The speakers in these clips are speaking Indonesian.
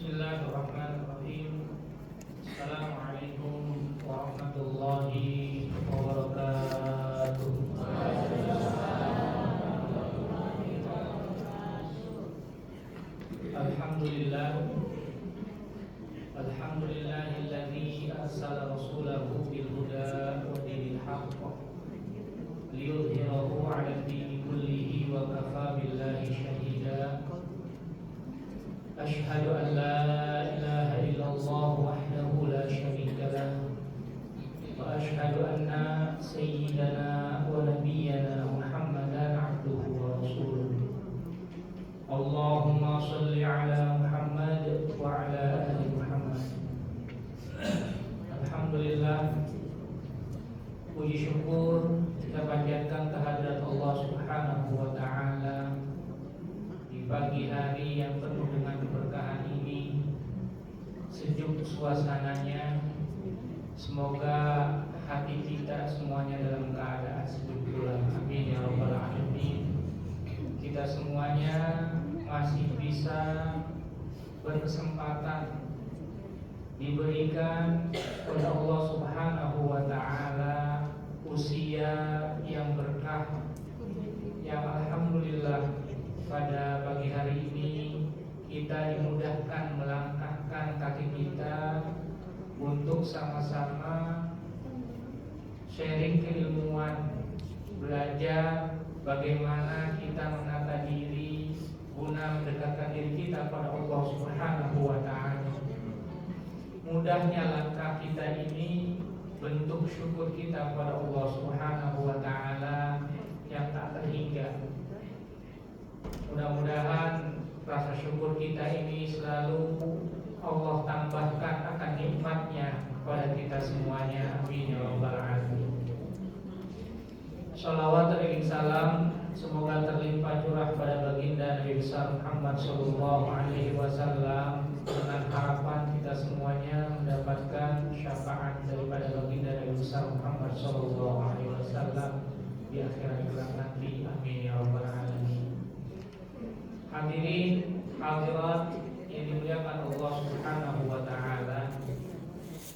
Bismillahirrahmanirrahim. Assalamualaikum warahmatullahi wabarakatuh. Alhamdulillah. Alhamdulillahilladzi arsala rasulahu bil huda wa dinil haqq liyudhhirahu 'ala ad-dini kullihi wa kafaa billahi shahida. Ashhadu an la ilaha illallah wahdahu la syarika lah wa ashhadu anna sayyidana wa nabiyyana Muhammadan 'abduhu wa rasuluh. Allahumma shalli 'ala Muhammad wa 'ala ali Muhammad. Alhamdulillah, puji syukur kita panjatkan kehadirat Allah Subhanahu wa taala di pagi hari yang penuh dengan keberkahan ini, sejuk suasananya. Semoga hati kita semuanya dalam keadaan sejuk pula. Amin ya rabbal alamin. Kita semuanya masih bisa berkesempatan diberikan oleh Allah Subhanahu wa taala usia yang berkah, yang alhamdulillah pada pagi hari ini kita dimudahkan melangkahkan kaki kita untuk sama-sama sharing keilmuan, belajar bagaimana kita menata diri guna mendekatkan diri kita pada Allah Subhanahu wa taala. Mudahnya langkah kita ini bentuk syukur kita pada Allah Subhanahu wa taala yang tak terhingga. Mudah-mudahan rasa syukur kita ini selalu Allah tambahkan akan nikmatnya kepada kita semuanya. Amin ya rabbal alamin. Shalawat dan salam semoga terlimpah curah pada baginda Nabi besar Muhammad sallallahu alaihi wasallam, dengan harapan kita semuanya mendapatkan syafaat daripada baginda Nabi besar Muhammad sallallahu alaihi wasallam di akhirat kelak nanti. Amin ya rabbal alamin. Hadirin hadirat yang dimuliakan Allah Subhanahu wa taala,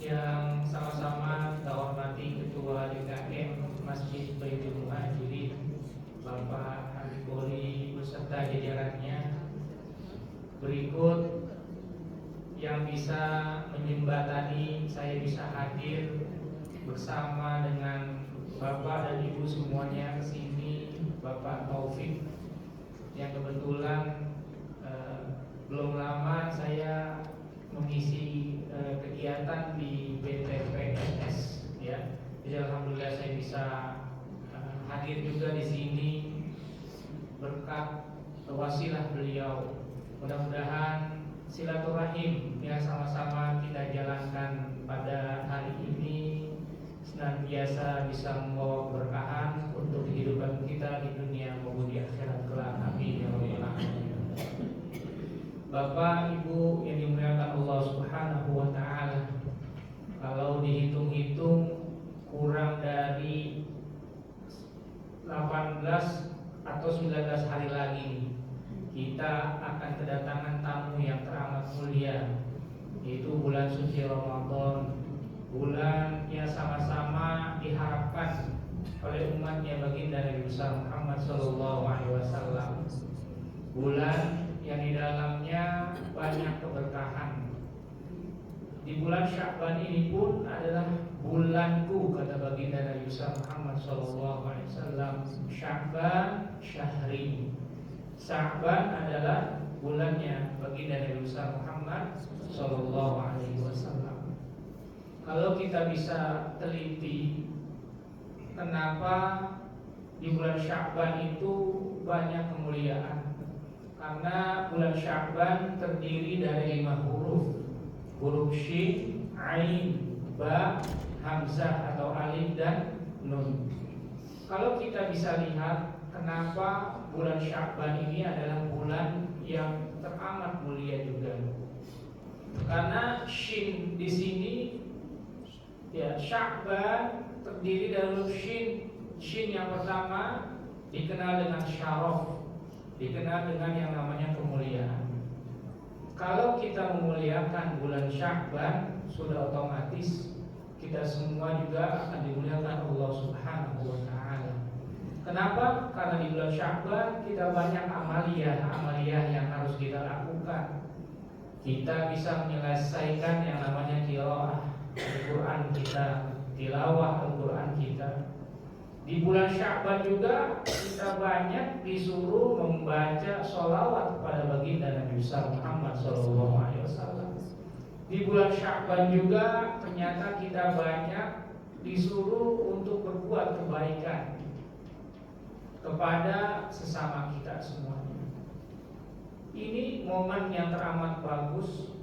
yang sama-sama kita hormati Ketua DKM Masjid Baitul Muhajirin Bapak Habib Boli beserta jajarannya. Berikut yang bisa menjembatani saya bisa hadir bersama dengan Bapak dan Ibu semuanya kesini, Bapak Taufik yang kebetulan belum lama saya mengisi kegiatan di BTPNS ya. Jadi alhamdulillah saya bisa hadir juga di sini berkat wasilah beliau. Mudah-mudahan silaturahim yang sama-sama kita jalankan pada hari ini senantiasa bisa membawa keberkahan untuk kehidupan kita di dunia maupun di akhirat kelak. Amin ya rabbal alamin. Bapak Ibu yang dimuliakan Allah Subhanahu wa taala, kalau dihitung-hitung kurang dari 18 atau 19 hari lagi kita akan kedatangan tamu yang teramat mulia, yaitu bulan suci Ramadan, bulan yang sama-sama diharapkan oleh umatnya baginda Nabi besar Muhammad sallallahu alaihi wasallam. Bulan yang di dalamnya banyak keberkahan. Di bulan Sya'ban ini pun adalah bulanku, kata baginda Nabi besar Muhammad sallallahu alaihi wasallam. Sya'ban syahri. Sya'ban adalah bulannya baginda Nabi besar Muhammad sallallahu alaihi wasallam. Kalau kita bisa teliti kenapa di bulan Sya'ban itu banyak kemuliaan, karena bulan Sya'ban terdiri dari 5 huruf. Huruf Shin, Ain, Ba, Hamzah atau Alif dan Nun. Kalau kita bisa lihat kenapa bulan Sya'ban ini adalah bulan yang teramat mulia juga, karena Shin di sini ya, Sya'ban terdiri dari huruf Shin. Shin yang pertama dikenal dengan syaraf, dikenal dengan yang namanya kemuliaan. Kalau kita memuliakan bulan Sya'ban, sudah otomatis kita semua juga akan dimuliakan Allah Subhanahu wa taala. Kenapa? Karena di bulan Sya'ban kita banyak amaliyah yang harus kita lakukan. Kita bisa menyelesaikan yang namanya qiraah Al-Quran kita, tilawah Al-Quran kita. Di bulan Sya'ban juga kita banyak disuruh membaca sholawat kepada baginda Nabi Muhammad SAW. Di bulan Sya'ban juga ternyata kita banyak disuruh untuk berbuat kebaikan kepada sesama kita semuanya. Ini momen yang teramat bagus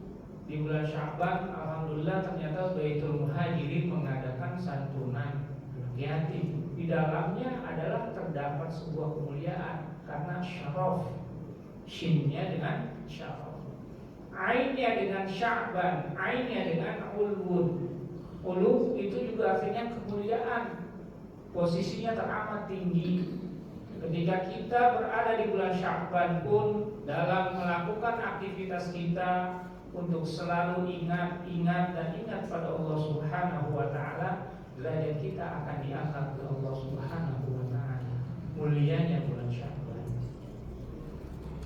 di bulan Sya'ban. Alhamdulillah ternyata Baitul Muhajirin mengadakan santunan yatim. Di dalamnya adalah terdapat sebuah kemuliaan karena syaraf, shinnya dengan syaraf, ainnya dengan Sya'ban, ainnya dengan ulwud. Ulwud itu juga artinya kemuliaan, posisinya teramat tinggi. Ketika kita berada di bulan Sya'ban pun dalam melakukan aktivitas kita untuk selalu ingat pada Allah Subhanahu wa taala, derajat kita akan diangkat ke Allah Subhanahu wa taala. Mulianya bulan Sya'ban.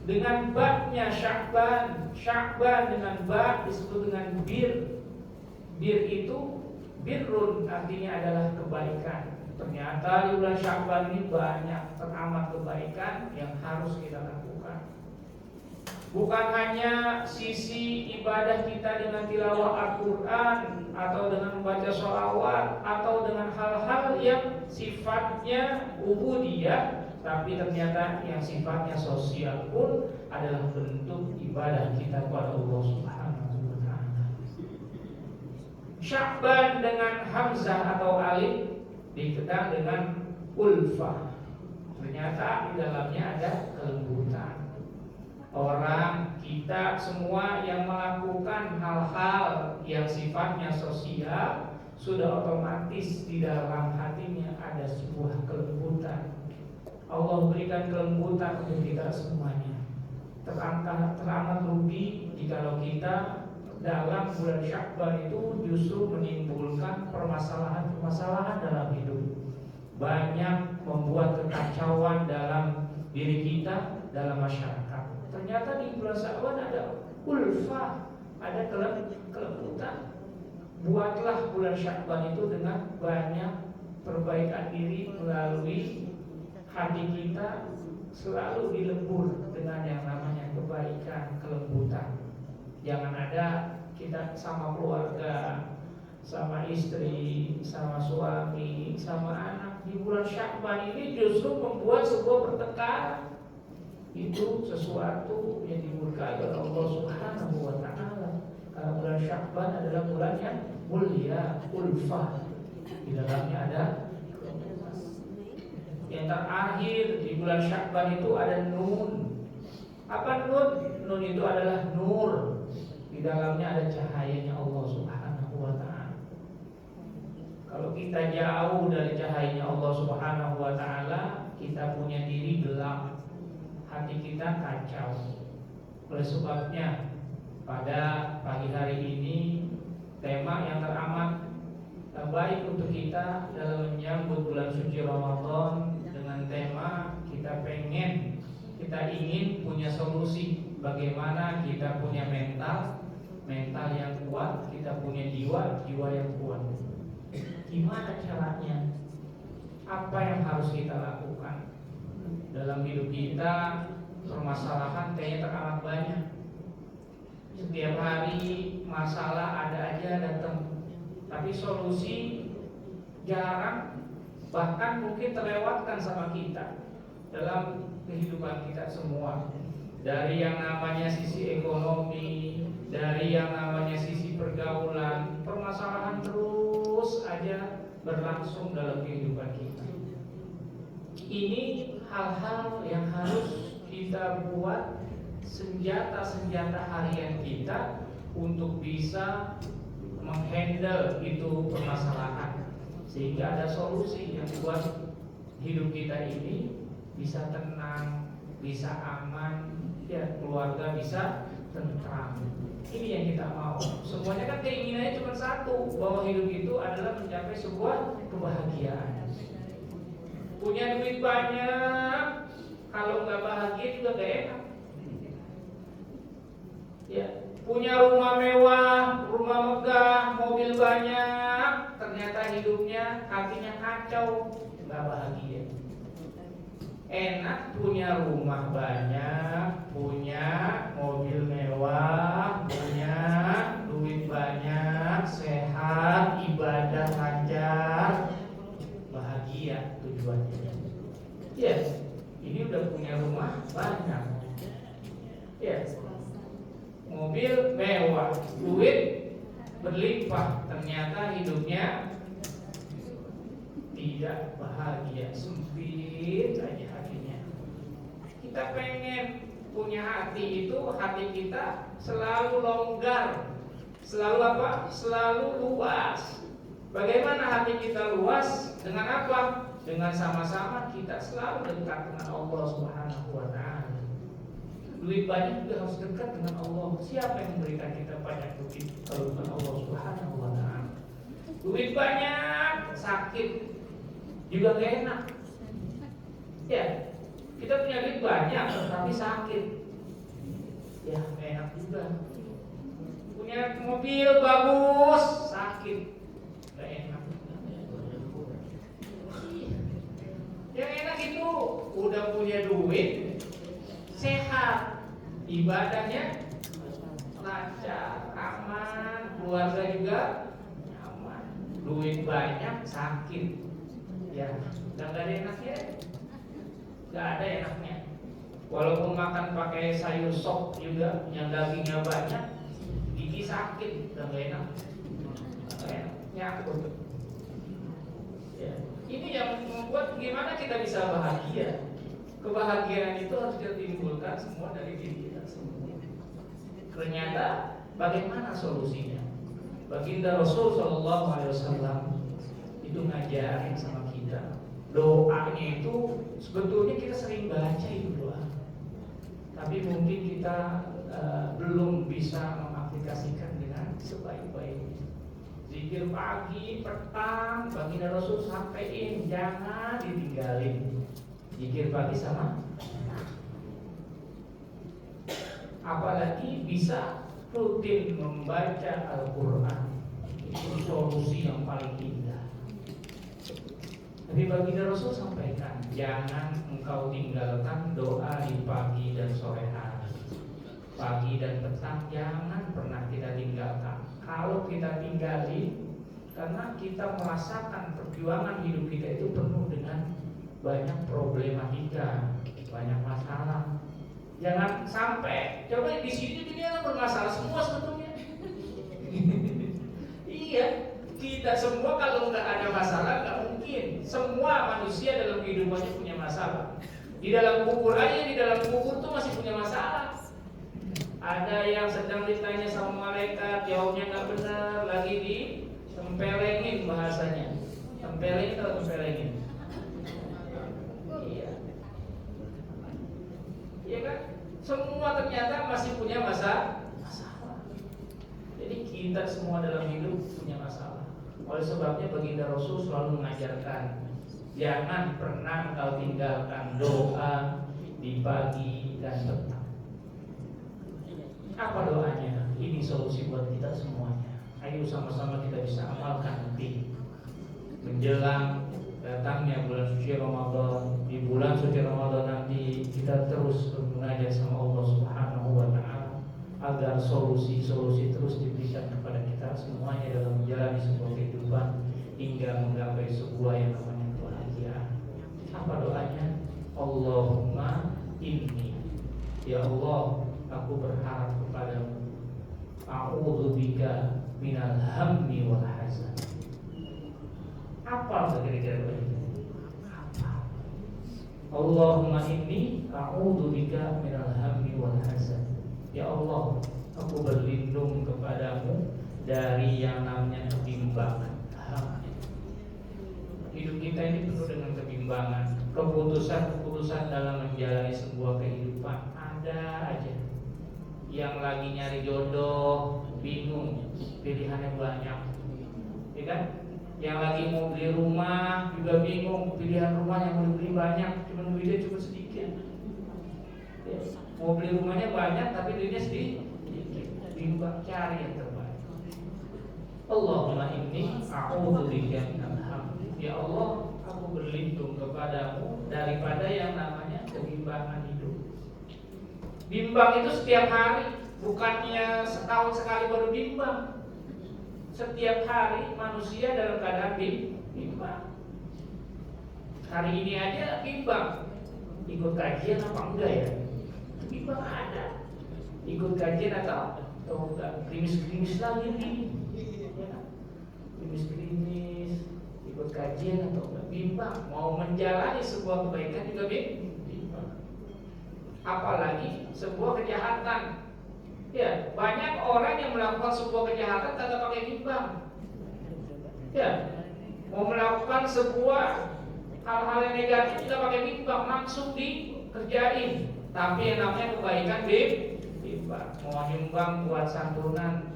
Dengan ba-nya Sya'ban dengan ba disebut dengan bir. Bir itu birrun artinya adalah kebaikan. Ternyata di bulan Sya'ban ini banyak teramat kebaikan yang harus kita lakukan. Bukan hanya sisi ibadah kita dengan tilawah Al-Quran atau dengan membaca sholawat atau dengan hal-hal yang sifatnya ubudiyah, tapi ternyata yang sifatnya sosial pun adalah bentuk ibadah kita kepada Allah Subhanahu wa taala. Sya'ban dengan hamzah atau alif dikenal dengan ulfah. Ternyata di dalamnya ada kelembutan. Orang kita semua yang melakukan hal-hal yang sifatnya sosial sudah otomatis di dalam hatinya ada sebuah kelembutan. Allah berikan kelembutan untuk kita semuanya. Teramat rugi jika kita dalam bulan Sya'ban itu justru menimbulkan permasalahan dalam hidup. Banyak membuat kekacauan dalam diri kita, dalam masyarakat. Ternyata di bulan Sya'ban ada ulfah, ada kelembutan. Buatlah bulan Sya'ban itu dengan banyak perbaikan diri melalui hati kita selalu dilebur dengan yang namanya kebaikan, kelembutan. Jangan ada kita sama keluarga, sama istri, sama suami, sama anak di bulan Sya'ban ini justru membuat sebuah pertengkaran. Itu sesuatu yang dimurkai oleh Allah Subhanahu wa taala. Karena bulan Sya'ban adalah bulan yang mulia, ulfah. Di dalamnya ada yang terakhir di bulan Sya'ban itu ada nun. Apa nun? Nun itu adalah nur. Di dalamnya ada cahayanya Allah Subhanahu wa taala. Kalau kita jauh dari cahayanya Allah Subhanahu wa taala, kita punya diri gelap. Hati kita kacau. Oleh sebabnya pada pagi hari ini tema yang teramat baik untuk kita dalam menyambut bulan suci Ramadan dengan tema kita ingin punya solusi bagaimana kita punya mental yang kuat, kita punya jiwa yang kuat. Gimana caranya? Apa yang harus kita lakukan? Dalam hidup kita permasalahan kayaknya teramat banyak. Setiap hari masalah ada aja datang, tapi solusi jarang, bahkan mungkin terlewatkan sama kita dalam kehidupan kita semua. Dari yang namanya sisi ekonomi, dari yang namanya sisi pergaulan, permasalahan terus aja berlangsung dalam kehidupan kita. Ini hal-hal yang harus kita buat senjata harian kita untuk bisa menghandle itu permasalahan, sehingga ada solusi yang buat hidup kita ini bisa tenang, bisa aman, ya keluarga bisa tentram. Ini yang kita mau. Semuanya kan keinginannya cuma satu, bahwa hidup itu adalah mencapai sebuah kebahagiaan. Punya duit banyak, kalau nggak bahagia juga gak enak. Ya, punya rumah mewah, rumah megah, mobil banyak, ternyata hidupnya, hatinya kacau, nggak bahagia. Enak punya rumah banyak, punya mobil mewah, punya duit banyak, sehat, ibadah lancar, bahagia tujuannya. Ya, ini udah punya rumah banyak, ya, mobil mewah, duit berlimpah, ternyata hidupnya tidak bahagia, sempit aja hatinya. Kita pengen punya hati itu, hati kita selalu longgar, selalu apa? Selalu luas. Bagaimana hati kita luas? Dengan apa? Dengan sama-sama kita selalu dekat dengan Allah Subhanahu wa Ta'ala. Duit banyak juga harus dekat dengan Allah. Siapa yang memberikan kita banyak duit kalau bukan Allah Subhanahu wa Ta'ala? Duit banyak, sakit juga gak enak. Ya, kita punya duit banyak tapi sakit, ya gak enak juga. Punya mobil bagus, sakit, gak enak. Yang enak itu udah punya duit, sehat, ibadahnya lancar, aman, keluarga juga nyaman. Duit banyak, sakit, ya gak ada enaknya, gak ada enaknya. Walaupun makan pakai sayur sop juga yang dagingnya banyak, gigi sakit, gak enak, gak enak, nyakut. Ya, ini yang membuat gimana kita bisa bahagia. Kebahagiaan itu harus ditimbulkan semua dari diri kita semua. Ternyata bagaimana solusinya? Baginda Rasul Shallallahu Alaihi Wasallam itu ngajarin sama kita. Doanya itu sebetulnya kita sering baca itu doa, tapi mungkin kita belum bisa mengaplikasikan dengan sebaik-baiknya. Zikir pagi, petang, baginda Rasul sampaikan jangan ditinggalin. Zikir pagi sama petang. Apalagi bisa rutin membaca Al-Quran. Itu solusi yang paling indah. Tapi baginda Rasul sampaikan jangan engkau tinggalkan doa di pagi dan sore hari. Pagi dan petang jangan pernah kita tinggalkan. Kalau kita tinggali, karena kita merasakan perjuangan hidup kita itu penuh dengan banyak problematika, banyak masalah. Jangan sampai, coba di sini dunia bermasalah semua sebetulnya. Iya, kita semua kalau nggak ada masalah nggak mungkin. Semua manusia dalam kehidupannya punya masalah. Di dalam kubur aja, di dalam kubur tuh masih punya masalah. Ada yang sedang ditanya sama malaikat, jawabnya nggak benar, lagi ditempelengin bahasanya. Tempelengin atau tempelengin? Iya. Iya kan? Semua ternyata masih punya masalah. Jadi kita semua dalam hidup punya masalah. Oleh sebabnya baginda Rasul selalu mengajarkan jangan pernah kau tinggalkan doa di pagi dan petang. Apa doanya? Ini solusi buat kita semuanya. Ayo sama-sama kita bisa amalkan nanti. Menjelang datangnya bulan suci Ramadan, di bulan suci Ramadan nanti kita terus mengajar sama Allah Subhanahu wa Ta'ala agar solusi-solusi terus diberikan kepada kita semuanya dalam menjalani sebuah kehidupan hingga menggapai sebuah yang namanya kebahagiaan. Apa doanya? Allahumma inni, ya Allah, aku berharap kepadamu. A'udzubika minal hammi wal hazan. Apa kira-kira begini? Allahumma inni a'udzubika minal hammi wal hazan. Ya Allah, aku berlindung kepadamu dari yang namanya kebimbangan. Hidup kita ini penuh dengan kebimbangan. Keputusan-keputusan dalam menjalani sebuah kehidupan ada aja. yang lagi nyari jodoh bingung, pilihannya banyak, ya kan? Yang lagi mau beli rumah juga bingung, pilihan rumah yang mau dibeli banyak, cuma duitnya cuma sedikit. Ya, mau beli rumahnya banyak tapi duitnya sedikit, bimbang cari yang terbaik. Allahumma inni a'udzubika minal ham. Ya Allah, aku berlindung kepadamu daripada yang namanya kebimbangan hidup. Bimbang itu setiap hari, bukannya setahun sekali baru bimbang. Setiap hari manusia dalam keadaan bimbang. Hari ini aja bimbang, ikut kajian apa enggak ya? Bimbang ada, ikut kajian atau enggak, krimis-krimis lagi nih, krimis-krimis, ikut kajian atau enggak, bimbang. Mau menjalani sebuah kebaikan juga bimbang. Apalagi sebuah kejahatan. Ya, banyak orang yang melakukan sebuah kejahatan tanpa pakai bimbang. Ya, mau melakukan sebuah hal-hal yang negatif tidak pakai bimbang, langsung dikerjain. Tapi yang namanya kebaikan bimbang. Mau nyumbang buat santunan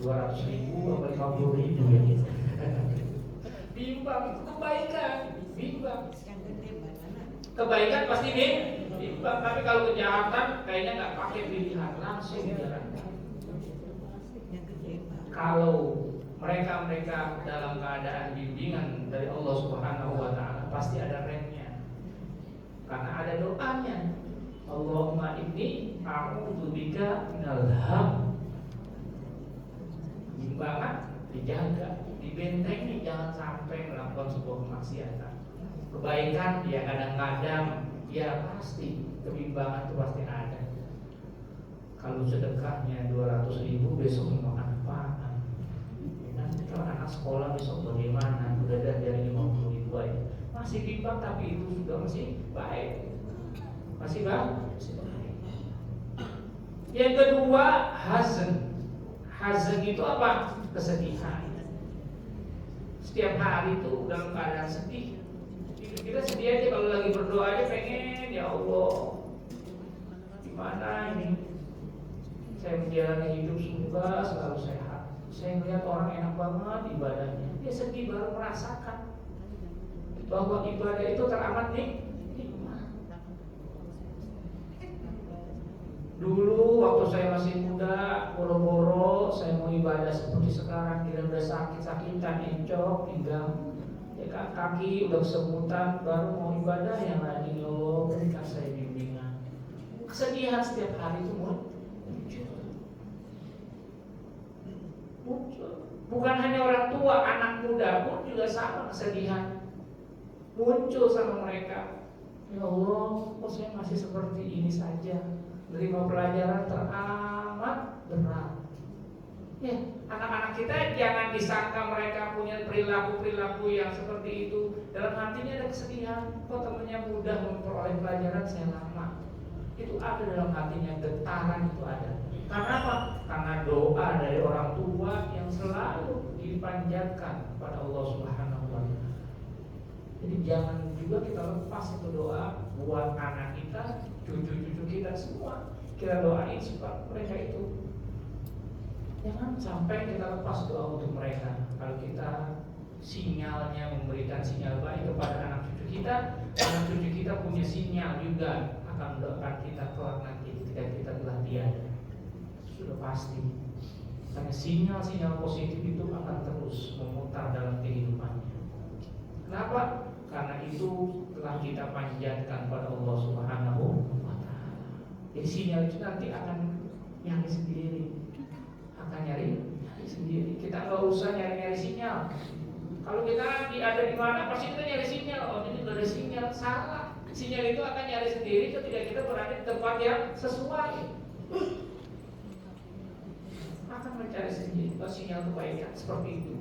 200.000 atau 50.000 ya. Bimbang itu kebaikan, bimbang. Kebaikan pasti bimbang, tapi kalau kejahatan kayaknya nggak pakai pilihan, langsung dijalankan. Kalau mereka dalam keadaan bimbingan dari Allah Subhanahu wa taala, pasti ada remnya. Karena ada doanya. Allahumma inni a'udzubika minal ham. Bimbangan dijaga, dibentengi, jangan sampai melakukan sebuah kemaksiatan. Kebaikan ya kadang-kadang ya pasti, kebimbangan itu pasti ada. Kalau sedekahnya 200.000 besok mau makan apaan? Kalau anak sekolah besok bagaimana? Udah dari 50.000 aja. Masih bimbang tapi itu sudah masih baik. Masih baik. Yang kedua, hazan. Hazan itu apa? Kesedihan. Setiap hari itu dalam keadaan sedih. Kita sedih aja kalau lagi berdoa aja pengen, ya Allah, gimana ini? Saya menjalani hidup semoga selalu sehat. Saya melihat orang enak banget ibadahnya. Dia sedih baru merasakan bahwa ibadah itu teramat nikmat. Dulu waktu saya masih muda, boro-boro saya mau ibadah seperti sekarang, dia udah sakit-sakitan, encok, pinggang, ya kan, kaki udah kesemutan, baru mau ibadah yang lagi loh, berikan saya bimbingan. Kesedihan setiap hari itu muncul. Bukan hanya orang tua, anak muda pun juga sama kesedihan muncul sama mereka. Ya Allah, kok saya masih seperti ini saja, menerima pelajaran teramat berat. Ya, anak-anak kita jangan disangka mereka punya perilaku-perilaku yang seperti itu. Dalam hatinya ada kesedihan, kok temannya mudah memperoleh pelajaran, saya lama. Itu ada dalam hatinya, getaran itu ada. Karena apa? Karena doa dari orang tua yang selalu dipanjatkan pada Allah Subhanahu wa taala. Jadi jangan juga kita lepas itu doa buat anak kita, cucu-cucu kita semua. Kita doain supaya mereka itu, jangan sampai kita lepas doa untuk mereka. Kalau kita sinyalnya memberikan sinyal baik kepada anak cucu kita punya sinyal juga akan mendoakan kita kelak nanti ketika kita telah tiada. Sudah pasti. Karena sinyal-sinyal positif itu akan terus memutar dalam kehidupannya. Kenapa? Karena itu telah kita panjatkan pada Allah Subhanahu wa taala. Jadi sinyal itu nanti akan nyari sendiri. Akan nyari sendiri. Kita nggak usah nyari sinyal. Kalau kita ada di mana pasti kita nyari sinyal. Oh, ini udah ada sinyal, salah. Sinyal itu akan nyari sendiri ketika kita berada di tempat yang sesuai. Akan mencari sendiri sinyal kebaikan seperti itu.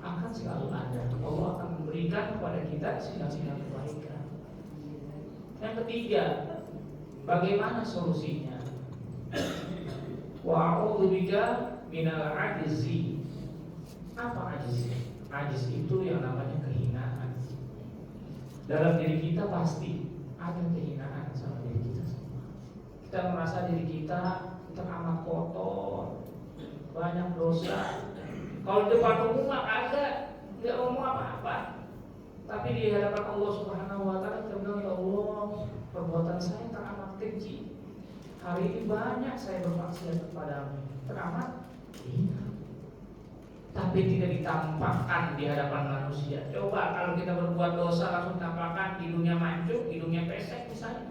Akan selalu ada. Allah akan memberikan kepada kita sinyal-sinyal kebaikan. Yang ketiga, bagaimana solusinya? Wa'udzubika minal ajzi. Apa ajzi? Ajzi itu yang namanya kehinaan. Dalam diri kita pasti ada kehinaan sama diri kita semua. Kita merasa diri kita teramat kotor, banyak dosa. Kalau depan umum mah ada, nggak ngomong apa-apa. Tapi di hadapan Allah Subhanahu Wa Taala kita bilang, ya Allah, perbuatan saya teramat keji. Hari ini banyak saya bermaksiat kepadamu, teramat. Tapi tidak ditampakkan di hadapan manusia. Coba kalau kita berbuat dosa langsung tampakkan di dunia mancung, di dunia pesek misalnya,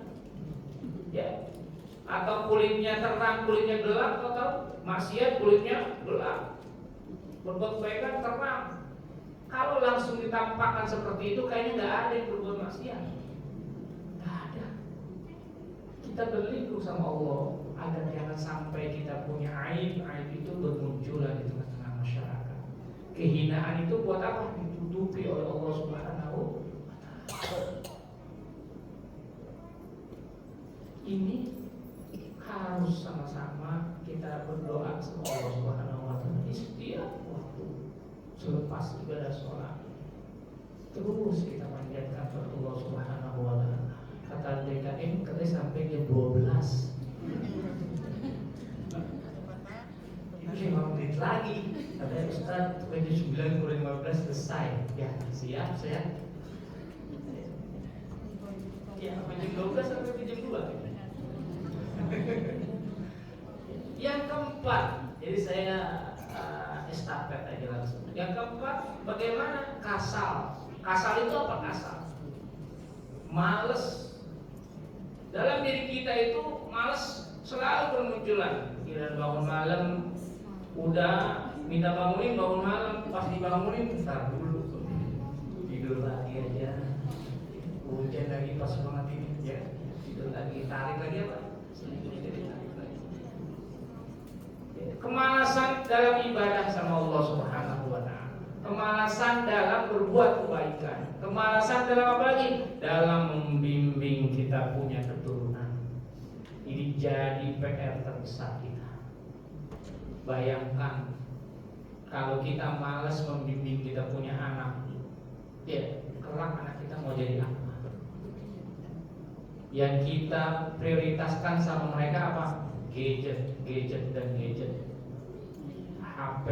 ya. Atau kulitnya terang, kulitnya gelap, atau maksiat kulitnya gelap. Berbuat kebaikan terang. Kalau langsung ditampakkan seperti itu, kayaknya nggak ada yang berbuat maksiat. Nggak ada. Kita berlindung sama Allah agar jangan sampai kita punya aib itu bermunculan di tengah-tengah masyarakat. Kehinaan itu buat apa? Ditutupi oleh Allah Subhanahu wa Ta'ala. Ini harus sama-sama kita berdoa sama Allah Subhanahu wa Ta'ala di setiap waktu selepas ibadah sholat. Terus kita panjatkan kepada Allah Subhanahu wa Ta'ala. Kata DKM katanya sampai jam 12. Itu 5 menit lagi. Katanya Ustaz, jam 9:15 selesai. Ya, siap saya. Ya, sampai jam 12 sampai jam 2. Yang keempat, jadi saya estafet aja langsung. Yang keempat, bagaimana kasal? Kasal itu apa kasal? Males. Dalam diri kita itu males selalu bermunculan. Kira bangun malam, udah minta bangunin bangun malam, pas dibangunin bentar dulu, tidur lagi aja. Hujan lagi pas banget ini, ya tidur lagi, tarik lagi apa? Kemalasan dalam ibadah sama Allah Subhanahu wa Ta'ala, kemalasan dalam berbuat kebaikan, kemalasan dalam apa lagi? Dalam membimbing kita punya keturunan. Ini jadi PR terbesar kita. Bayangkan kalau kita malas membimbing kita punya anak, ya kelak anak kita mau jadi apa? Yang kita prioritaskan sama mereka apa? Gadget, gadget dan gadget. HP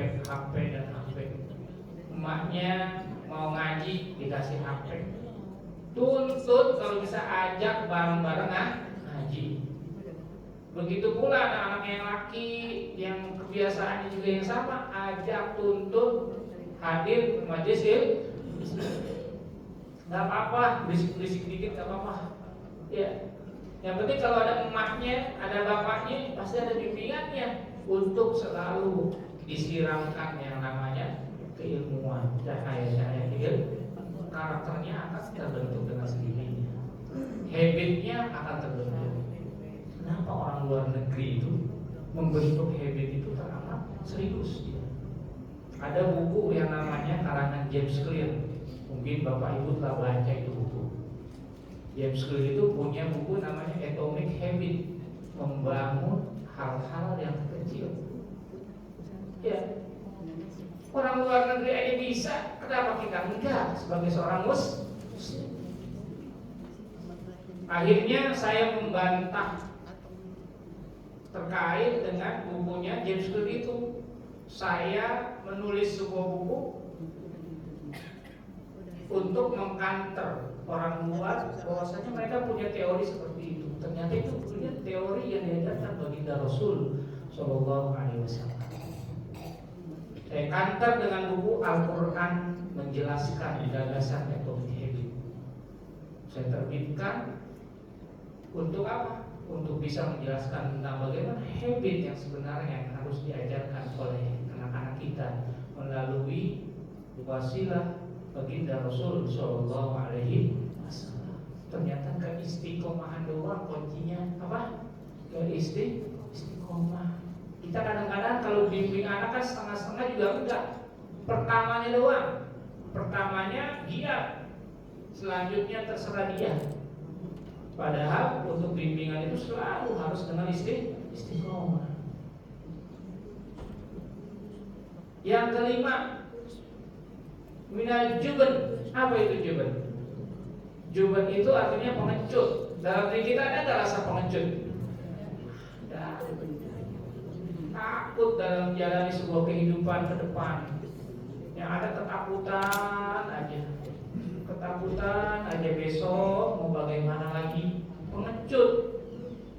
dan HP. Emaknya mau ngaji dikasih HP. Tuntut kalau bisa ajak bareng-bareng ngaji. Begitu pula anak-anak yang laki yang kebiasaannya juga yang sama, ajak tuntut hadir ke majelis ilmu. Gak apa-apa, berisik-berisik dikit gak apa-apa. Ya. Yang penting kalau ada emaknya, ada bapaknya, pasti ada bimbingannya untuk selalu disiramkan yang namanya keilmuan, cahaya-cahaya ilmu. Karakternya akan terbentuk dengan sendirinya, habitnya akan terbentuk. Kenapa orang luar negeri itu membentuk habit itu teramat serius? Ada buku yang namanya karangan James Clear, mungkin bapak ibu telah baca itu buku. James Clear itu punya buku namanya Atomic Habit, membangun hal-hal yang kecil. Ya, orang luar negeri aja bisa, kenapa kita enggak sebagai seorang muslim? Akhirnya saya membantah terkait dengan bukunya James Clear itu. Saya menulis sebuah buku untuk mengkanter orang luar bahwasanya mereka punya teori seperti itu. Ternyata itu punya teori yang diajarkan baginda Rasul Shallallahu Alaihi Wasallam. Saya kantor dengan buku Al-Quran menjelaskan gagasan Atomic Habit. Saya terbitkan untuk apa? Untuk bisa menjelaskan tentang bagaimana habit yang sebenarnya yang harus diajarkan oleh anak-anak kita melalui wasilah baginda Rasul Shallallahu Alaihi Wasallam. Ternyata keistiqomahan doang kuncinya apa? Istiqomah. Kita kadang-kadang kalau bimbing anak kan setengah-setengah juga enggak. Pertamanya doang. Pertamanya dia, selanjutnya terserah dia. Padahal untuk bimbingan itu selalu harus dengan istiqomah. Yang kelima, minal juban. Apa itu juban? Juban itu artinya pengecut. Dalam diri kita ada rasa pengecut? takut dalam menjalani sebuah kehidupan ke depan. Yang ada ketakutan aja besok mau bagaimana lagi, pengecut.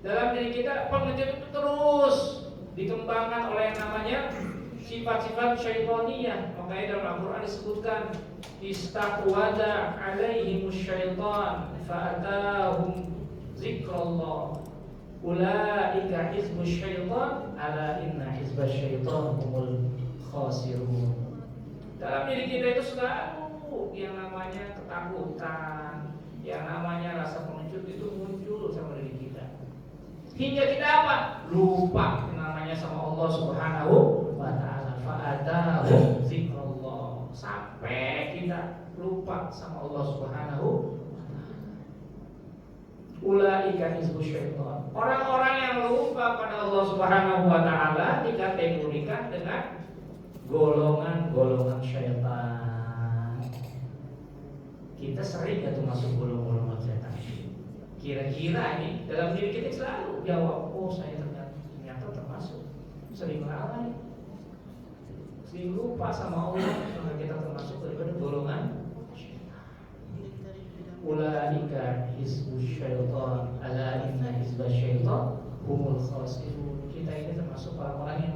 Dalam diri kita pengecut itu terus dikembangkan oleh yang namanya sifat-sifat syaitaniyah. Makanya dalam Al-Quran disebutkan istahwadha alaihimus syaitan fa'atahum zikrallah ulaika hizbus syaitan ala inna hizbas syaitan humul khasirun. Dalam diri kita itu selalu yang namanya ketakutan, yang namanya rasa pengecut itu muncul sama diri kita. Hingga kita apa? Lupa namanya sama Allah Subhanahu wa ta'ala. Fa'atahum zikrullah. Sampai kita lupa sama Allah Subhanahu wa ta'ala. Ulaika hizbus syaitan. Orang-orang yang lupa pada Allah Subhanahu wa ta'ala dikategorikan dengan golongan-golongan syaitan. Kita sering gak tuh masuk golongan-golongan syaitan? Kira-kira ini dalam diri kita selalu jawab, oh saya ternyata termasuk. Sering lalai, sering lupa sama Allah, maka kita termasuk daripada golongan syaitan. Ulaika hizbus syaitan ala inna hizbas syaitan humul khasirun. Kita ini termasuk orang-orang yang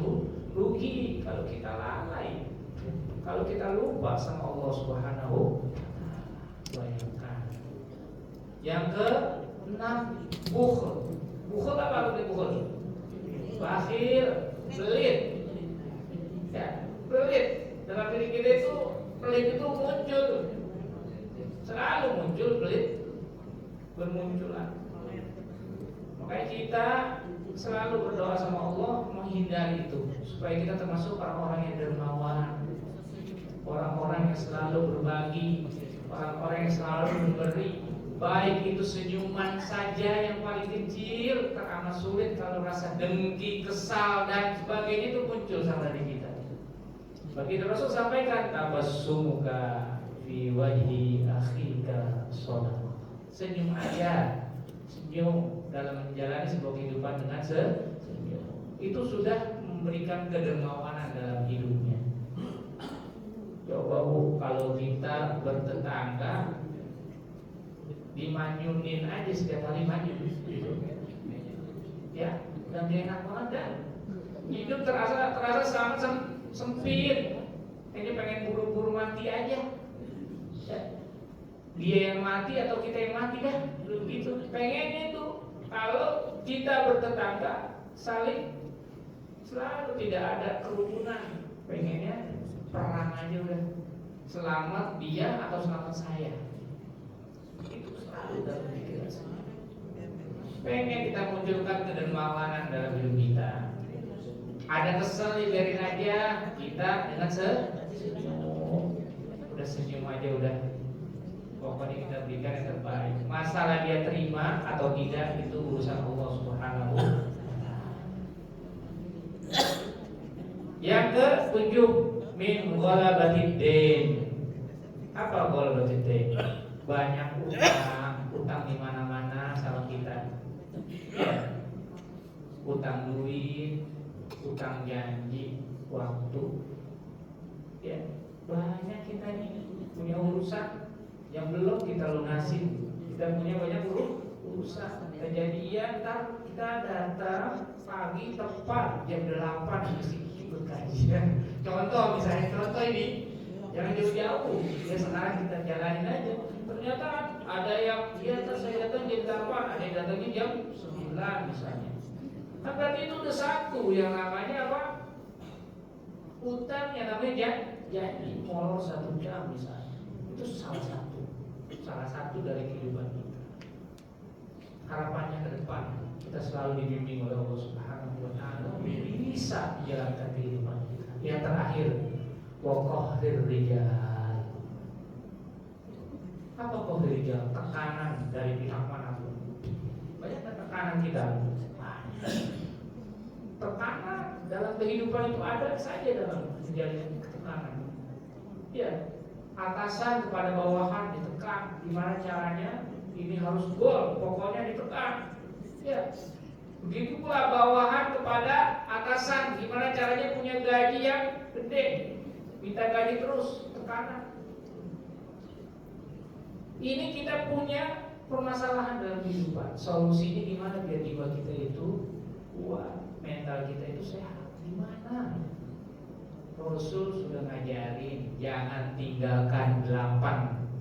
rugi kalau kita lalai, kalau kita lupa sama Allah Subhanahu wa ta'ala. Yang ke-6, bukhl. Bukhl apa artinya bukhl? Bakhil, pelit. Ya, pelit. Dalam diri kita itu pelit itu muncul. Selalu muncul pelit, bermunculan. Makanya kita selalu berdoa sama Allah menghindari itu, supaya kita termasuk orang-orang yang dermawan, orang-orang yang selalu berbagi, orang-orang yang selalu memberi. Baik itu senyuman saja yang paling kecil, teramat sulit kalau rasa dengki, kesal dan sebagainya itu muncul sama diri kita. Baginda Rasul sampaikan, tabassumuka fi wajhi akhika shadaqah. Senyum aja, senyum dalam menjalani sebuah kehidupan dengan senyum. Itu sudah memberikan kedermawanan dalam hidupnya. Coba Bu, kalau kita bertetangga dimanyunin aja setiap hari manyun, ya, dan dia enak banget dan hidup terasa sangat sempit. Ini pengen buru-buru mati aja. Ya. Dia yang mati atau kita yang mati dah, begitu. Pengen itu. Kalau kita bertetangga saling selalu tidak ada kerukunan, pengennya perang aja udah. Selamat dia atau selamat saya. Itu selalu dalam pikiran saya. Pengen kita munculkan kedermawanan dalam hidup kita. Ada kesel biarin aja, kita dengan senyum. Udah senyum aja udah. Pokoknya kita berikan yang terbaik. Masalah dia terima atau tidak itu urusan Allah Subhanahu wa ta'ala. Yang ke-7, min ghalabatid dain. Apa ghalabatid dain? Banyak utang di mana-mana sama kita. Ya. Utang duit, utang janji, waktu. Ya, banyak kita ini punya urusan yang belum kita lunasin. Kita punya banyak urusan. Kejadian ntar kita datang pagi tepat jam 8 mesti ikut kajian. Contoh ini, jangan jauh-jauh. Ya sekarang kita jalanin aja. Ternyata ada yang saya datang jam 8, ada yang datangnya jam 9 misalnya. Nah, berarti itu udah satu yang namanya apa? Utang yang namanya janji molor 1 jam misalnya. Itu salah satu dari kehidupan kita. Harapannya ke depan kita selalu dibimbing oleh Allah Subhanahu wa ta'ala bisa menjalankan kehidupan kita. Yang terakhir, waqahrir rijal. Apa qahrir rijal? Tekanan dari pihak manapun. Banyak tekanan kita. Tekanan dalam kehidupan itu ada saja dalam menjalin tekanan. Ya, atasan kepada bawahan ditekan. Gimana caranya? Ini harus gol, pokoknya ditekan. Ya, Begitu pula bawahan kepada atasan, gimana caranya punya gaji yang gede, minta gaji terus, tekanan. Ini kita punya permasalahan dalam kehidupan. Solusinya gimana biar jiwa kita itu kuat, mental kita itu sehat? Gimana? Rasul sudah ngajarin jangan tinggalkan 8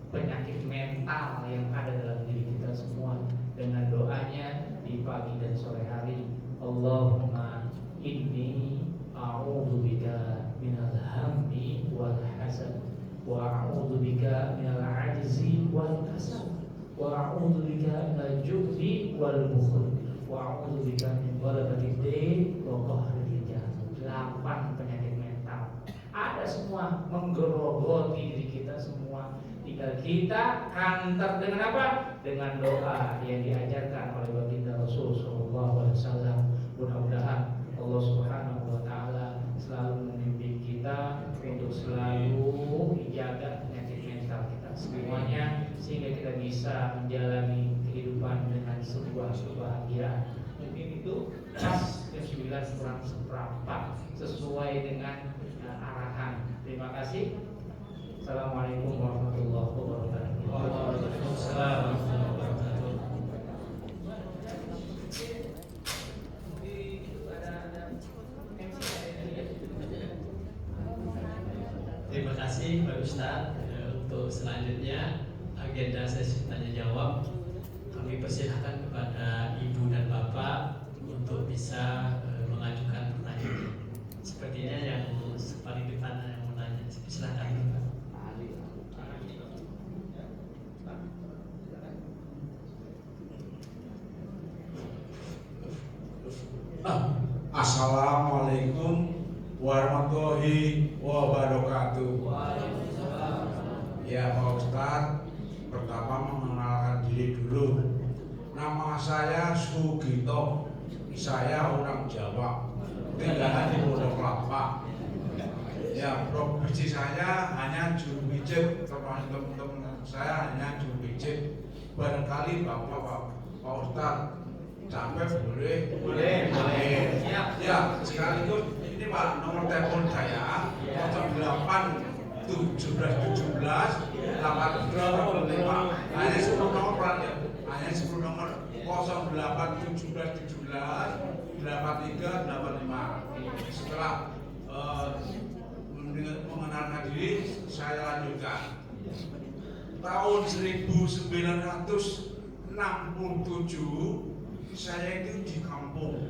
penyakit mental yang ada dalam diri kita semua dengan doanya di pagi dan sore hari. Allahumma inni a'udzubika minal hammi wal hasan wa a'udzubika minal ajzi wal kasal wa a'udzubika minal jubni wal bukhl wa a'udzubika min ghalabatid dain wa qahri rijal. 8 penyakit mental ada semua, menggerogoti diri kita semua. Tinggal kita hantar dengan apa? Dengan doa yang diajarkan oleh baginda Rasul sallallahu alaihi wasallam. Mudah-mudahan Allah Subhanahu wa taala selalu membimbing kita untuk selalu dijaga penyakit mental kita semuanya, sehingga kita bisa menjalani kehidupan dengan sebuah kebahagiaan. Mungkin itu pas jam 9 kurang seperempat sesuai dengan arahan. Terima kasih. Assalamualaikum warahmatullahi wabarakatuh. Waalaikumsalam warahmatullahi wabarakatuh. Terima kasih Pak Ustadz. Untuk selanjutnya agenda sesi tanya jawab, kami persilahkan kepada Ibu dan Bapak untuk bisa mengajukan pertanyaan. Sepertinya yang paling depan yang mau nanya, silakan. Assalamualaikum warahmatullahi wabarakatuh. Ya Pak Ustadz, pertama mengenalkan diri dulu. Nama saya Sugito, saya orang Jawa, tinggal di Pondok Kelapa. Ya, profesi saya hanya juru pijit, teman-teman saya hanya juru pijit. Barangkali Bapak Ustadz sampai boleh. Ya, sekaligus ini Pak, nomor telepon saya 08 17 17 83 hanya 10 nomor ya, hanya 10 nomor 08 17 17 83 85. Setelah mengenalkan diri, saya lanjutkan. Tahun 1967 saya itu di kampung,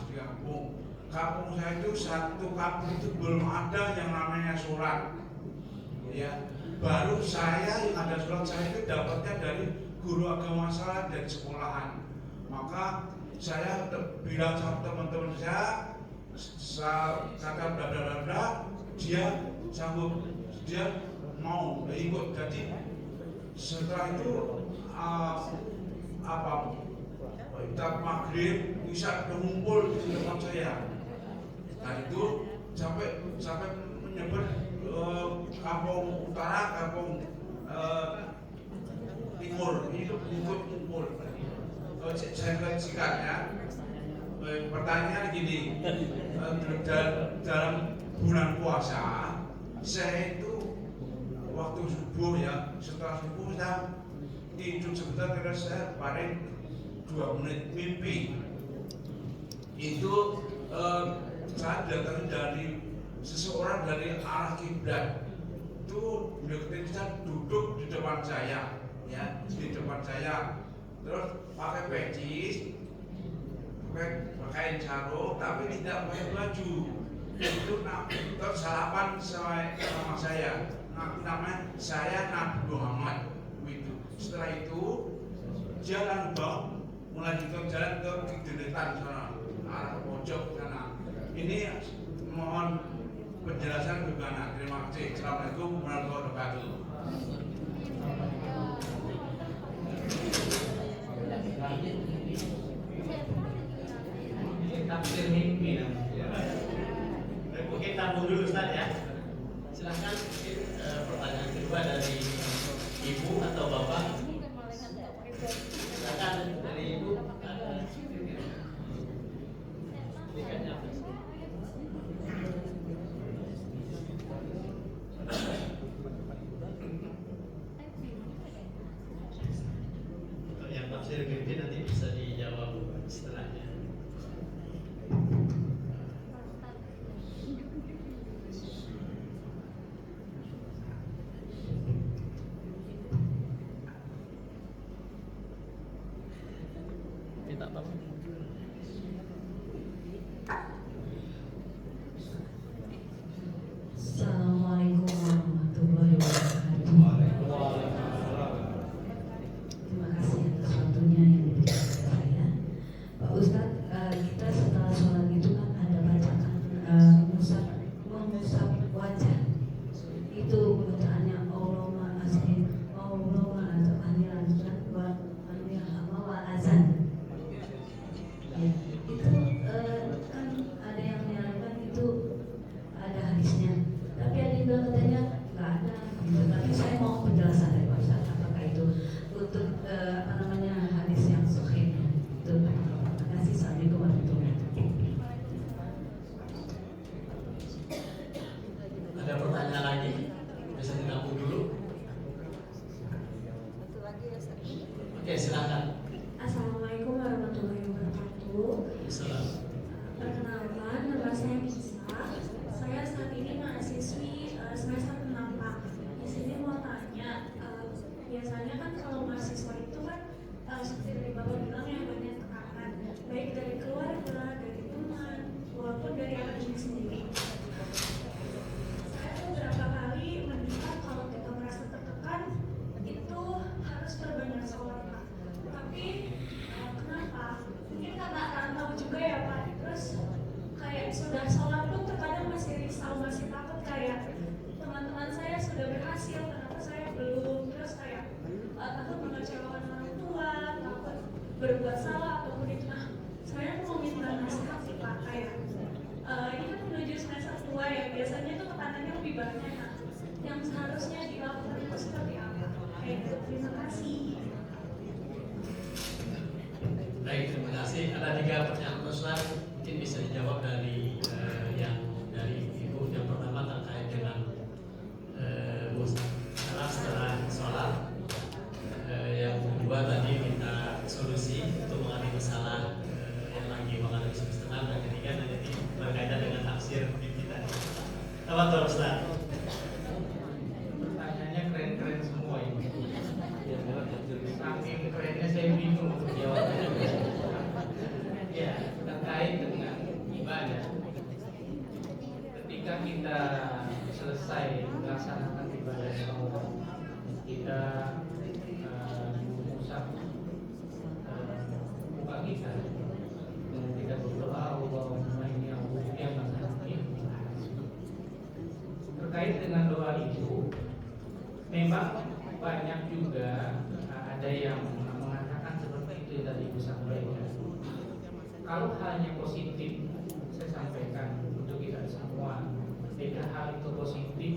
di kampung. Kampung saya itu satu kampung itu belum ada yang namanya surat. Ya, baru saya yang ada surat saya itu dapatnya dari guru agama saya dari sekolahan. Maka saya bilang sama teman-teman saya kata bla dia sanggup, dia mau ikut. Jadi setelah itu kita maghrib bisa berkumpul di tempat saya. Nah itu sampai menyebar kampung utara, kampung timur itu ikut kumpul. Saya singkatnya, pertanyaan gini, dalam bulan puasa saya itu waktu subuh ya, setelah subuh saya tidur sebentar, terus saya paling 2 menit mimpi. Itu saya datang dari seseorang dari arah kiblat. Itu saya duduk di depan saya, ya, di depan saya. Terus pakai peci, pakai sarung, tapi tidak pakai baju. Itu terus salaman sama saya. Namanya saya Nabi Muhammad. Itu. Setelah itu jalan bang, melanjutkan jalan ke Kideletan sana, arah pojok sana. Ini mohon penjelasan bagaimana. Terima kasih. Assalamualaikum warahmatullahi wabarakatuh. Tafsir mimpi namanya. Mungkin tampung dulu Ustaz ya. Silakan pertanyaan kedua dari Ibu atau Bapak. Silakan dari Ibu. tafsir Ghibli nanti bisa dijawab setelahnya. Minta apa? Assalamualaikum warahmatullahi wabarakatuh. Terima kasih atas waktunya yang diberikan kepada saya, Pak Ustadz. Kita setelah sholat itu kan ada bacaan mengusap wajah. Itu bacaannya Allahumma as'in, Allahumma azan wa azan. Ya, itu kan ada yang menyatakan itu ada hadisnya, tapi ada yang bilang katanya nggak ada gitu. Tapi saya mau penjelasan dari Pak Ustadz, apakah itu untuk hadis yang sahih itu. Terima kasih. Assalamualaikum warahmatullahi wabarakatuh. Ada pertanyaan lagi? Bisa ditampung dulu. Oke, silakan. Assalamualaikum warahmatullahi wabarakatuh. Salam. Perkenalkan, nama saya Bisa. Saya saat ini mahasiswi semester 6 Pak. Di sini mau tanya, biasanya kan kalau mahasiswa itu kan seperti dari Bapak bilang ya, banyak tekanan, baik dari keluarga, dari teman, walaupun dari akademik sendiri. Saya beberapa kali mendengar kalau kita merasa tertekan itu harus perbanyak sholat Pak. Tapi kenapa? Mungkin karena rantau juga ya Pak. Terus kayak sudah sholat pun terkadang masih risau, masih takut kayak teman-teman saya sudah berhasil, kenapa saya belum? Terus kayak takut mengecewakan orang tua, takut berbuat salah ataupun itu. Nah, saya mau minta nasihat sih Pak, kayak ini kan menuju semester tua ya, biasanya tuh tekanannya lebih banyak. Nah, yang seharusnya dilakukan itu seperti apa? Kayak gitu. Terima kasih. Baik, terima kasih. Ada 3 pertanyaan Ustaz, mungkin bisa dijawab dari Ibu. Yang pertama terkait dengan setelah sholat. Yang kedua tadi minta solusi untuk mengalami masalah yang lagi mengalami semester 6, dan ketiga nanti berkaitan dengan tafsir kita. Apa tuh Ustaz? Pertanyaannya keren-keren semua ini. Saking kerennya saya bingung untuk jawabnya. Ya, terkait dengan ibadah. Ketika kita selesai melaksanakan ibadah sholat, kita mengusap muka kita dan kita berdoa Allahumma inni a'udzubika min al-khaba'ith. Terkait dengan doa itu, memang banyak juga ada yang mengatakan seperti itu yang tadi Ibu sampaikan. Kalau halnya positif, saya sampaikan untuk kita semua, jika hal itu positif,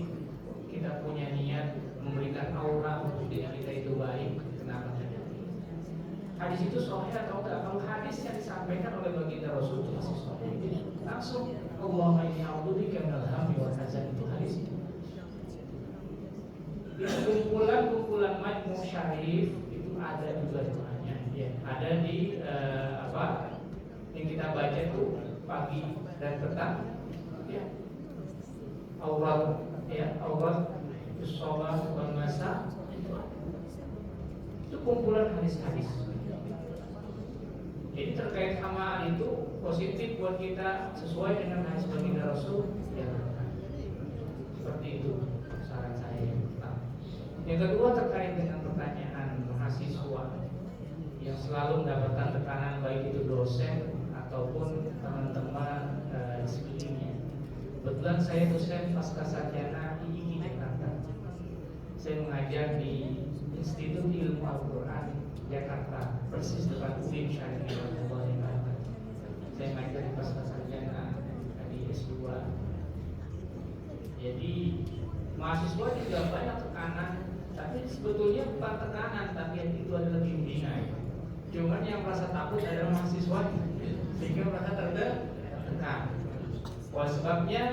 kita punya niat memberikan aura untuk diri kita itu baik, kenapa tidak? Hadis itu sahih atau enggak? Kalau hadis yang disampaikan oleh baginda Rasul itu masih sahih, langsung Allahumma inni a'udzubika minal hammi wal hazan, itu hadis itu. Di kumpulan majmu' syarif itu ada juga doanya, ya. Ada di yang kita baca itu pagi dan petang, ya. Aurat sholat wal masa, itu kumpulan hadis-hadis. Jadi terkait sama itu positif buat kita sesuai dengan hadis baginda Rasul, ya. Seperti itu saran saya yang pertama. Yang kedua terkait dengan pertanyaan mahasiswa yang selalu mendapatkan tekanan, baik itu dosen ataupun teman-teman di sekelilingnya. Kebetulan saya dosen Pascasarjana IIKI Jakarta. Saya mengajar di Institut Ilmu Al-Quran Jakarta, persis depan UIN Syarif Jakarta. Saya mengajar di Pascasarjana di S2. Jadi mahasiswa juga banyak tekanan, tapi sebetulnya bukan tekanan, tapi itu adalah bimbingan. Cuman yang merasa takut adalah mahasiswa, sehingga merasa tertekan. Oleh sebabnya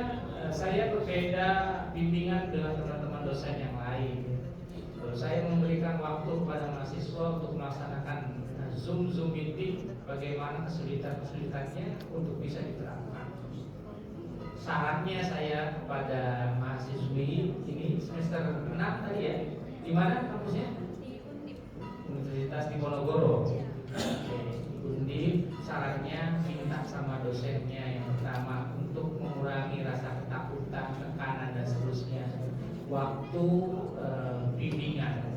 saya berbeda bimbingan dengan teman-teman dosen yang lain. Saya memberikan waktu kepada mahasiswa untuk melaksanakan Zoom meeting, bagaimana kesulitannya untuk bisa diterapkan. Sarannya saya kepada mahasiswi ini semester 6 tadi ya, di mana kampusnya? Universitas Diponegoro. Undip, sarannya minta sama dosennya yang pertama untuk mengurangi rasa ketakutan, tekanan dan seterusnya waktu bimbingan.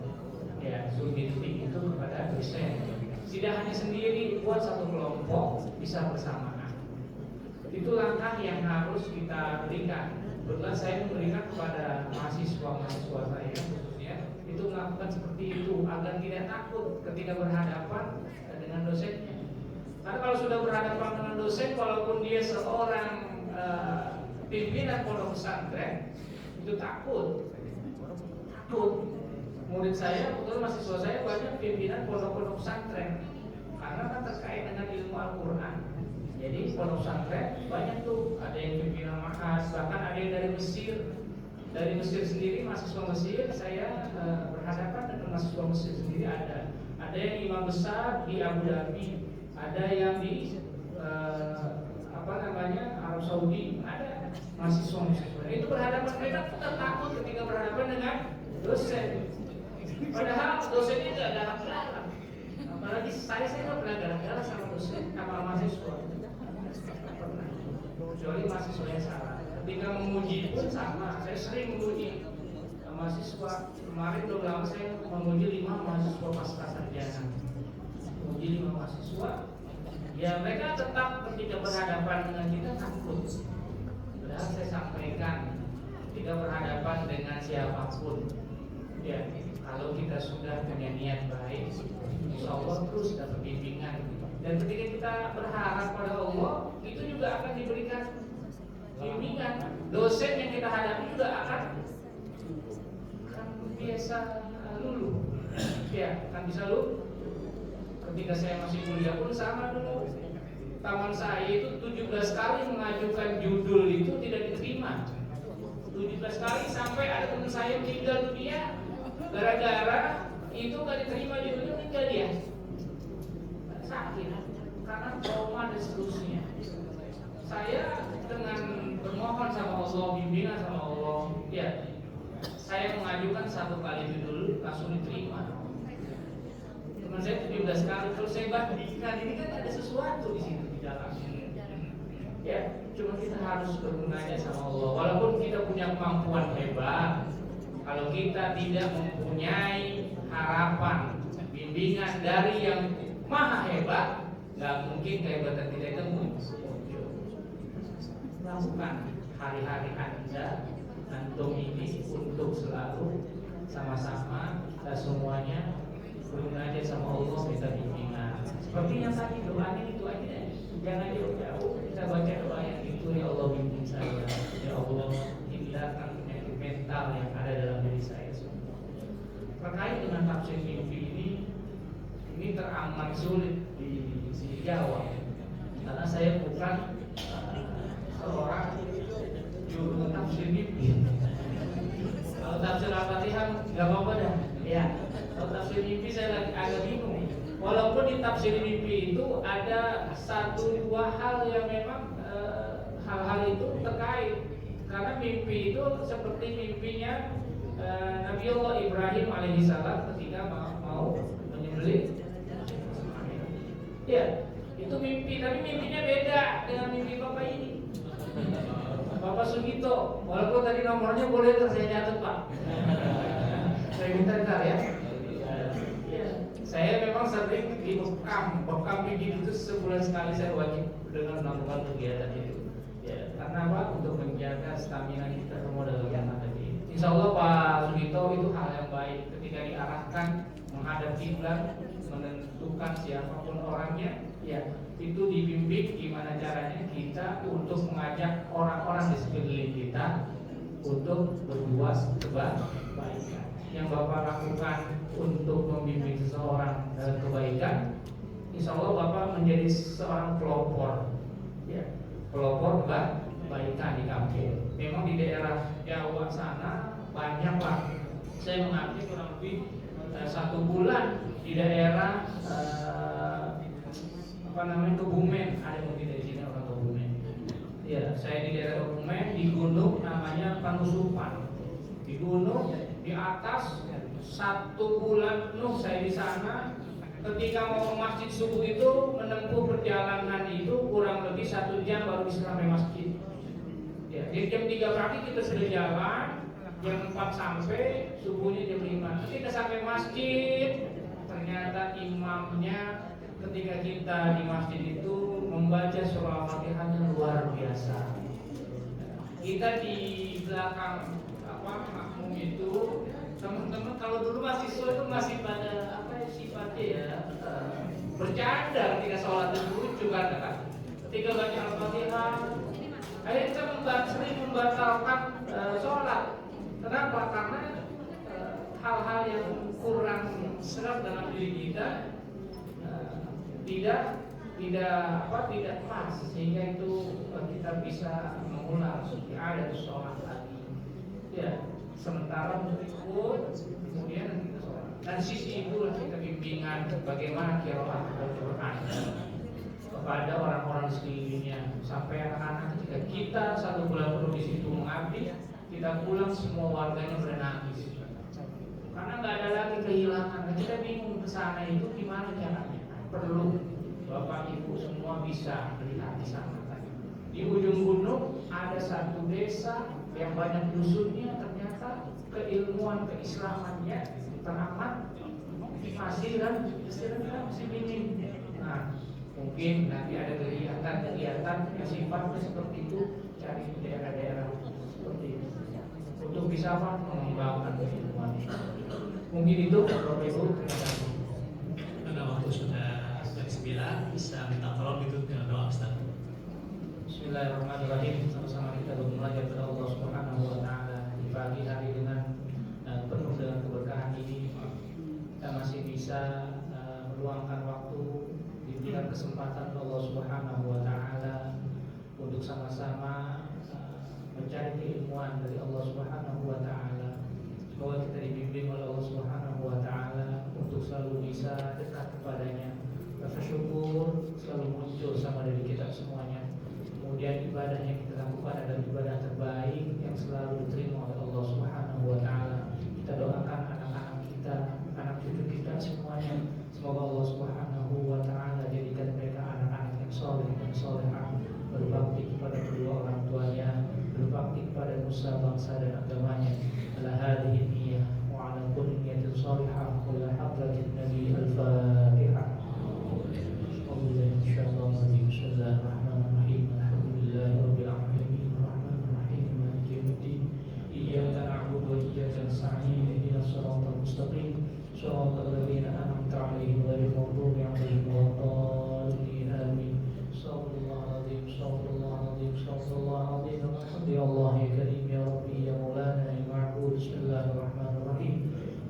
Ya, Zoom meeting itu kepada dosen. Tidak hanya sendiri, buat satu kelompok bisa bersamaan. Itu langkah yang harus kita berikan. Kebetulan saya memberikan kepada mahasiswa saya khususnya itu melakukan seperti itu agar tidak takut ketika berhadapan dengan dosennya. Karena kalau sudah berhadapan dengan dosen, walaupun dia seorang pimpinan pondok pesantren, itu takut. Murid saya, betul mahasiswa saya banyak pimpinan pondok pesantren, karena kan terkait dengan ilmu Al-Quran. Jadi pondok pesantren banyak tuh, ada yang pimpinan mahas, bahkan ada yang dari Mesir. Dari Mesir sendiri, mahasiswa Mesir, saya berhadapan dengan mahasiswa Mesir sendiri ada. Ada yang imam besar di Abu Dhabi, ada yang di Arab Saudi, ada mahasiswa. Itu berhadapan, mereka tetap takut ketika berhadapan dengan dosen. Padahal dosennya tidak ada galak-galak. Apalagi saya nggak pernah galak-galak sama dosen, sama mahasiswa. Pernah. Kecuali mahasiswa yang salah. Ketika menguji pun sama, saya sering menguji mahasiswa. Kemarin belum lama saya menguji 5 mahasiswa pasca sarjana. Menguji 5 mahasiswa. Ya mereka tetap ketika berhadapan dengan kita takut. Padahal saya sampaikan ketika berhadapan dengan siapapun, ya kalau kita sudah punya niat baik, insya Allah terus dapat bimbingan. Dan ketika kita berharap pada Allah, itu juga akan diberikan bimbingan. Dosen yang kita hadapi juga akan biasa luluh, ya akan bisa luluh. Ketika saya masih kuliah pun sama dulu. Taman saya itu 17 kali mengajukan judul itu tidak diterima. 17 kali sampai ada teman saya meninggal dunia gara-gara itu gak diterima judulnya, meninggal dia. Sakit karena trauma dan seterusnya. Saya dengan bermohon sama Allah, bimbingan sama Allah, ya saya mengajukan 1 kali judul langsung diterima. Teman saya 17 kali, kalau saya bandingkan ini kan ada sesuatu di situ di dalam. Ya, cuma kita harus bermunajat sama Allah. Walaupun kita punya kemampuan hebat, kalau kita tidak mempunyai harapan bimbingan dari yang maha hebat, nggak mungkin kehebatan kita itu muncul. Lakukan hari-hari Anda antum ini untuk selalu sama-sama kita semuanya bermunajat sama Allah, minta bimbingan. Seperti yang tadi doanya itu aja, jangan jauh-jauh. Kita baca doa yang itu, ya Allah bimbing saya, ya Allah hindarkan penyakit mental yang ada dalam diri saya. Terkait dengan tafsir mimpi ini teramat sulit dijawab karena saya bukan seorang juru tafsir mimpi. Kalau tafsir Al-Fatihah nggak apa-apa dah, ya. Kalau tafsir mimpi saya lagi agak bingung. Walaupun di tafsir mimpi itu ada 1-2 hal yang memang hal-hal itu terkait, karena mimpi itu seperti mimpinya Nabi Allah Ibrahim alaihissalam ketika mau menyembelih. Ya, itu mimpi, tapi mimpinya beda dengan mimpi Bapak ini. Bapak Sugito, walaupun tadi nomornya boleh saya catat Pak. Saya minta ntar ya. Saya memang sering di bekam bikin itu sebulan sekali saya wajib dengan melakukan kegiatan itu. Ya, karena apa? Untuk menjaga stamina kita semua dalam yang tadi. Insya Allah Pak Sugito itu hal yang baik ketika diarahkan menghadap kiblat, menentukan siapapun orangnya, ya itu dibimbing gimana caranya kita untuk mengajak orang-orang di sekeliling kita untuk berbuat kebaikan. Yang Bapak lakukan untuk membimbing seseorang dalam kebaikan, insya Allah Bapak menjadi seorang pelopor, ya, pelopor kebaikan di kampung. Memang di daerah Jawa sana banyak Pak. Saya mengabdi kurang lebih 1 bulan di daerah Kebumen, ada mungkin dari sini orang Kebumen. Ya, saya di daerah Kebumen, di gunung namanya Panusupan. Di gunung di atas 1 bulan penuh saya di sana. Ketika mau ke masjid subuh itu menempuh perjalanan itu kurang lebih 1 jam baru bisa sampai masjid. Ya, di jam 3 pagi kita sudah jalan, jam 4 sampai, subuhnya jam 5. Ketika sampai masjid, ternyata imamnya ketika kita di masjid itu membaca surah Al-Fatihahnya luar biasa. Kita di belakang makmum itu, teman-teman kalau dulu mahasiswa itu masih pada sifatnya ya bercanda ketika sholat itu lucu kan. Ketika baca Al-Fatihah, akhirnya kita sering membatalkan sholat. Kenapa? Karena hal-hal yang kurang serap dalam diri kita tidak pas, sehingga itu kita bisa mengulang ada sholat lagi. Ya, sementara untuk ikut, kemudian kita sholat. Dan sisi itulah kita bimbingan bagaimana qiraat Al-Quran kepada orang-orang di sekelilingnya, sampai anak-anak ketika kita 1 bulan penuh di situ mengabdi, kita pulang semua warganya bernangis karena nggak ada lagi kehilangan. Kita bingung kesana itu gimana caranya. Perlu Bapak Ibu semua bisa melihat di sana. Di ujung gunung ada 1 desa yang banyak dusunnya, ternyata keilmuan keislamannya teramat masih minim. Nah, mungkin nanti ada kegiatan yang sifatnya seperti itu, cari daerah-daerah seperti itu untuk bisa mengembangkan keilmuan. Mungkin itu Bapak Ibu. Terima kasih. Karena waktu sudah 9, bisa minta tolong ditutup dengan doa Ustaz. Bismillahirrahmanirrahim. Sama-sama kita belajar kepada Allah Subhanahu wa taala di pagi hari dengan penuh dengan keberkahan ini. Kita masih bisa meluangkan waktu, diberikan kesempatan Allah Subhanahu wa taala untuk sama-sama mencari keilmuan dari Allah Subhanahu wa taala. Semoga kita dibimbing oleh Allah Subhanahu wa taala untuk selalu bisa dekat kepadanya. Rasa syukur selalu muncul sama dari kita semuanya. Kemudian ibadah yang kita lakukan adalah ibadah terbaik yang selalu diterima oleh Allah Subhanahu wa taala. Kita doakan anak-anak kita, anak cucu kita semuanya, semoga Allah Subhanahu wa taala jadikan mereka anak-anak yang saleh dan salehah, berbakti kepada kedua orang tuanya, berbakti kepada nusa bangsa dan agamanya. Ala hadhihi niyyah wa ala kulli niyatin salihah wa ila hadratin nabi al-Fatihah. Bismillahirrahmanirrahim. Alhamdulillahirabbil alamin. Arrahmanirrahim. Maliki yaumiddin. Iyyaka na'budu wa iyyaka nasta'in. Ihdinas siratal mustaqim. Shiratal ladzina an'amta 'alaihim ghairil maghdubi 'alaihim waladdallin. Amin. Shallallahul 'azim. Shallallahul 'azim. Shallallahul 'azim. Alhamdulillah ya karim ya rabbi ya maulana ya ma'bud. Bismillahirrahmanirrahim.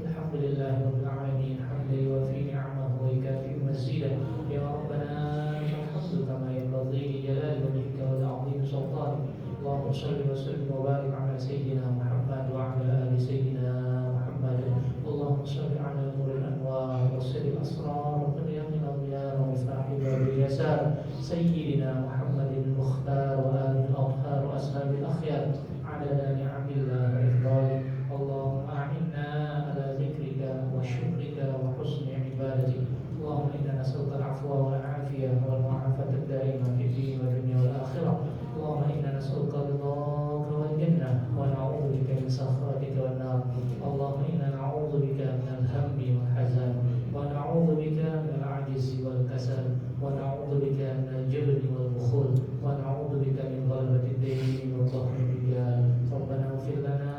Alhamdulillahirabbil alamin. Hamdan yuwafi ni'amahu wa yukafi mazidah. Ya Rabbana الحمد كما ينبغي لجلال وجهك ولعظيم سلطانك. اللهم صل وسلم وبارك على سيدنا محمد وعلى ال سيدنا محمد. اللهم صل على نور الانوار وسر الاسرار وقيام الاضياء ومفتاح باب اليسار سيدنا محمد المختار واله الاطهار واصحاب الاخيار عدد نعم الله وافضاله. اللهم اعنا على ذكرك وشكرك وحسن عبادتك. اللهم انا نسالك العفو والعافيه والمعافاه الدائمه في الدين والدنيا والاخره. اللهم انا نسالك رضاك والجنه ونعوذ بك من سخطك والنار. اللهم انا نعوذ بك من الهم والحزن ونعوذ بك من العجز والكسل ونعوذ بك من الجبن والبخل ونعوذ بك من غلبة الدين وقهر الرجال. ربنا اغفر لنا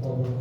taqabbal